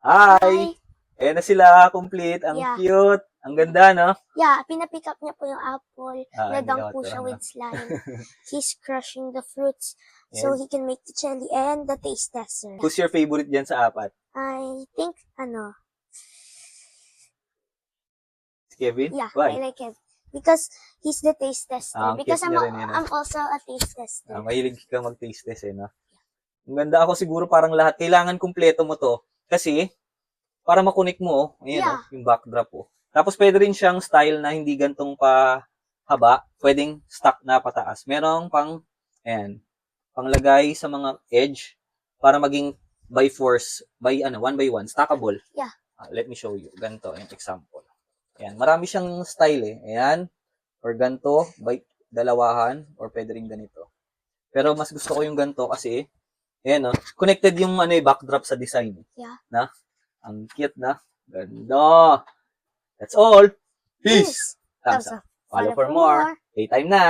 Hi! Hi! Ayan na sila, complete. Ang Yeah. cute. Ang ganda, no? Yeah, pinapick up niya po yung apple. Hindi Nadunk ako po siya turuan, with no? slime. He's crushing the fruits so Yes. he can make the jelly and the taste tester. Who's your favorite dyan sa apat? I think, Si Kevin? yeah, Why? I like him. Because he's the taste tester. Ang Because cute niya rin yun, I'm also a taste tester. mahilig ka mag-taste test, no? Ang ganda. Ako siguro parang lahat. Kailangan kumpleto mo to. Kasi, para makunik mo, ayan, Yeah. yung backdrop, Tapos, pwede rin siyang style na hindi gantong pa haba. Pwedeng stock na pataas. Merong pang, panglagay sa mga edge para maging by force, one by one, stackable. Yeah. Let me show you. Ganito, yung example. Ayan, marami siyang style Ayan, or ganito, by dalawahan, or pwede rin ganito. Pero mas gusto ko yung ganito kasi, ayan, connected yung backdrop sa design. Yeah. Na? Ang cute na. Ganda. That's all. Peace. Thumbs up. Follow for more. Playtime na.